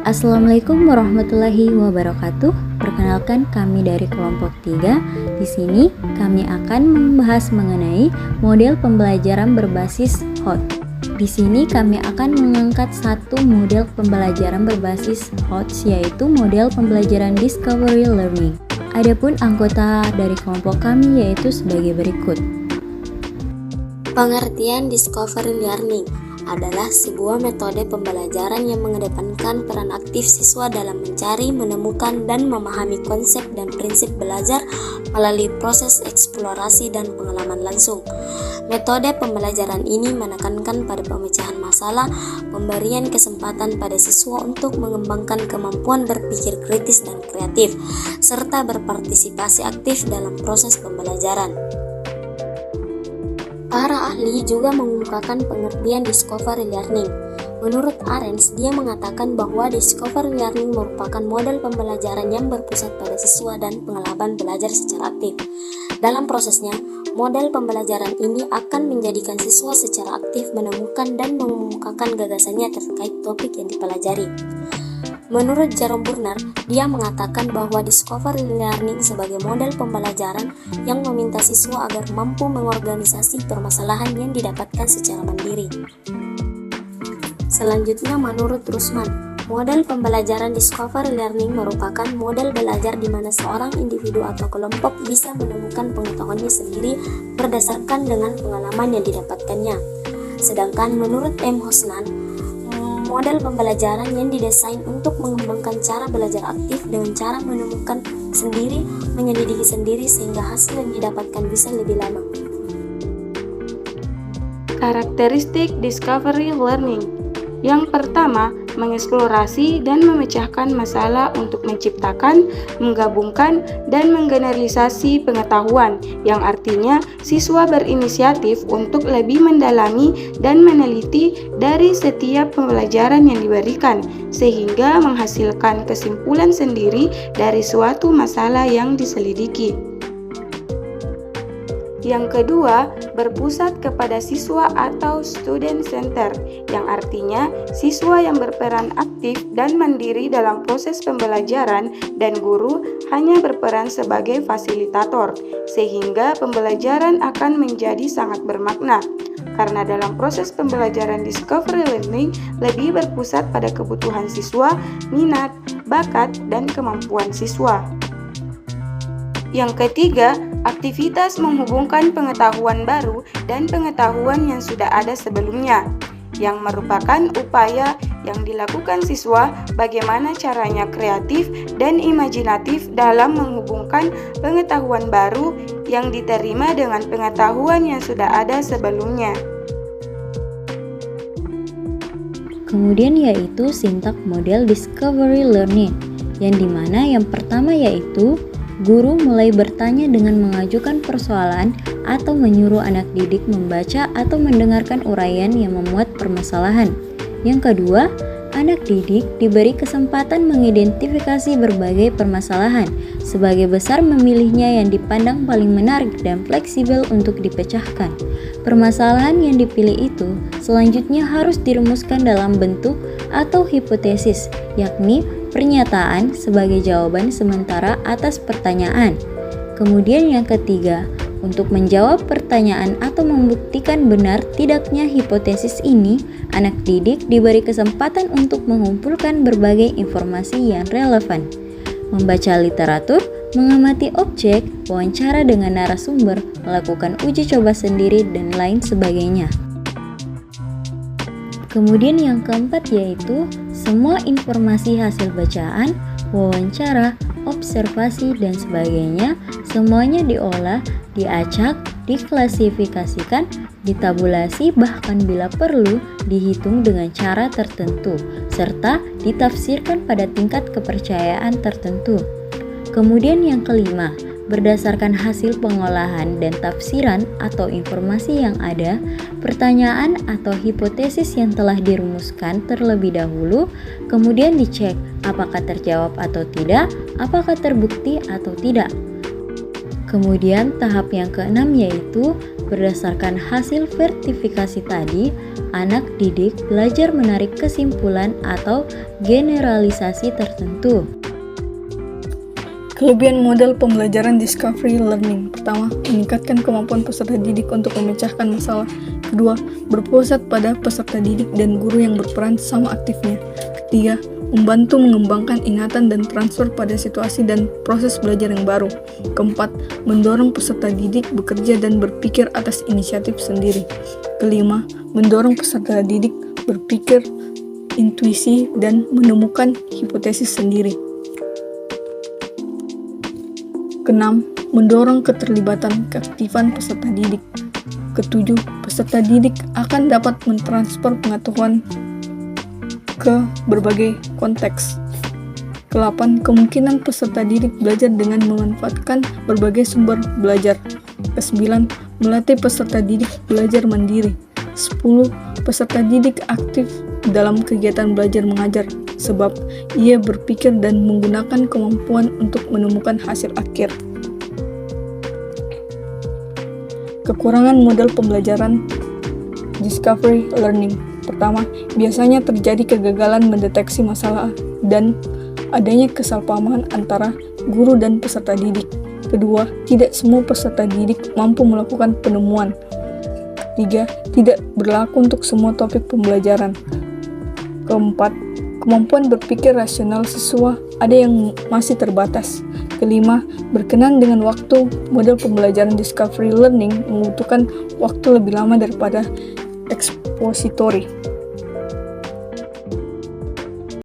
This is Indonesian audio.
Assalamualaikum warahmatullahi wabarakatuh. Perkenalkan, kami dari kelompok 3. Di sini kami akan membahas mengenai model pembelajaran berbasis HOT. Di sini kami akan mengangkat satu model pembelajaran berbasis HOT, yaitu model pembelajaran Discovery Learning. Adapun anggota dari kelompok kami yaitu sebagai berikut. Pengertian Discovery Learning adalah sebuah metode pembelajaran yang mengedepankan peran aktif siswa dalam mencari, menemukan, dan memahami konsep dan prinsip belajar melalui proses eksplorasi dan pengalaman langsung. Metode pembelajaran ini menekankan pada pemecahan masalah, pemberian kesempatan pada siswa untuk mengembangkan kemampuan berpikir kritis dan kreatif, serta berpartisipasi aktif dalam proses pembelajaran. Para ahli juga mengungkapkan pengertian Discovery Learning. Menurut Arens, dia mengatakan bahwa Discovery Learning merupakan model pembelajaran yang berpusat pada siswa dan pengalaman belajar secara aktif. Dalam prosesnya, model pembelajaran ini akan menjadikan siswa secara aktif menemukan dan mengemukakan gagasannya terkait topik yang dipelajari. Menurut Jerome Burner, dia mengatakan bahwa Discovery Learning sebagai model pembelajaran yang meminta siswa agar mampu mengorganisasi permasalahan yang didapatkan secara mandiri. Selanjutnya, menurut Rusman, model pembelajaran Discovery Learning merupakan model belajar di mana seorang individu atau kelompok bisa menemukan pengetahuannya sendiri berdasarkan dengan pengalaman yang didapatkannya. Sedangkan menurut M. Hosnan, model pembelajaran yang didesain untuk mengembangkan cara belajar aktif dengan cara menemukan sendiri, menyelidiki sendiri sehingga hasil yang didapatkan bisa lebih lama. Karakteristik Discovery Learning. Yang pertama, mengeksplorasi dan memecahkan masalah untuk menciptakan, menggabungkan, dan menggeneralisasi pengetahuan, yang artinya siswa berinisiatif untuk lebih mendalami dan meneliti dari setiap pembelajaran yang diberikan, sehingga menghasilkan kesimpulan sendiri dari suatu masalah yang diselidiki. Yang kedua, berpusat kepada siswa atau student center, yang artinya siswa yang berperan aktif dan mandiri dalam proses pembelajaran dan guru hanya berperan sebagai fasilitator, sehingga pembelajaran akan menjadi sangat bermakna. Karena dalam proses pembelajaran Discovery Learning lebih berpusat pada kebutuhan siswa, minat, bakat, dan kemampuan siswa. Yang ketiga, aktivitas menghubungkan pengetahuan baru dan pengetahuan yang sudah ada sebelumnya, yang merupakan upaya yang dilakukan siswa bagaimana caranya kreatif dan imajinatif dalam menghubungkan pengetahuan baru yang diterima dengan pengetahuan yang sudah ada sebelumnya. Kemudian yaitu sintak model Discovery Learning, yang dimana yang pertama yaitu guru mulai bertanya dengan mengajukan persoalan atau menyuruh anak didik membaca atau mendengarkan uraian yang memuat permasalahan. Yang kedua, anak didik diberi kesempatan mengidentifikasi berbagai permasalahan, sebagai besar memilihnya yang dipandang paling menarik dan fleksibel untuk dipecahkan. Permasalahan yang dipilih itu selanjutnya harus dirumuskan dalam bentuk atau hipotesis, yakni pernyataan sebagai jawaban sementara atas pertanyaan. Kemudian yang ketiga, untuk menjawab pertanyaan atau membuktikan benar tidaknya hipotesis ini, anak didik diberi kesempatan untuk mengumpulkan berbagai informasi yang relevan, membaca literatur, mengamati objek, wawancara dengan narasumber, melakukan uji coba sendiri, dan lain sebagainya. Kemudian yang keempat yaitu semua informasi hasil bacaan, wawancara, observasi, dan sebagainya semuanya diolah, diacak, diklasifikasikan, ditabulasi, bahkan bila perlu dihitung dengan cara tertentu, serta ditafsirkan pada tingkat kepercayaan tertentu. Kemudian yang kelima, berdasarkan hasil pengolahan dan tafsiran atau informasi yang ada, pertanyaan atau hipotesis yang telah dirumuskan terlebih dahulu, kemudian dicek apakah terjawab atau tidak, apakah terbukti atau tidak. Kemudian tahap yang keenam yaitu berdasarkan hasil verifikasi tadi, anak didik belajar menarik kesimpulan atau generalisasi tertentu. Kelebihan model pembelajaran discovery learning. Pertama, meningkatkan kemampuan peserta didik untuk memecahkan masalah. Kedua, berpusat pada peserta didik dan guru yang berperan sama aktifnya. Ketiga, membantu mengembangkan ingatan dan transfer pada situasi dan proses belajar yang baru. Keempat, mendorong peserta didik bekerja dan berpikir atas inisiatif sendiri. Kelima, mendorong peserta didik berpikir intuisi dan menemukan hipotesis sendiri. Keenam, mendorong keterlibatan keaktifan peserta didik. Ketujuh, peserta didik akan dapat mentransfer pengetahuan ke berbagai konteks. Kedelapan, kemungkinan peserta didik belajar dengan memanfaatkan berbagai sumber belajar. Kesembilan, melatih peserta didik belajar mandiri. 10. Peserta didik aktif dalam kegiatan belajar mengajar, sebab ia berpikir dan menggunakan kemampuan untuk menemukan hasil akhir. Kekurangan model pembelajaran discovery learning. Pertama, biasanya terjadi kegagalan mendeteksi masalah dan adanya kesalahpahaman antara guru dan peserta didik. Kedua, tidak semua peserta didik mampu melakukan penemuan. Ketiga, tidak berlaku untuk semua topik pembelajaran. Keempat, kemampuan berpikir rasional siswa ada yang masih terbatas. Kelima, berkenan dengan waktu. Model pembelajaran discovery learning membutuhkan waktu lebih lama daripada expository.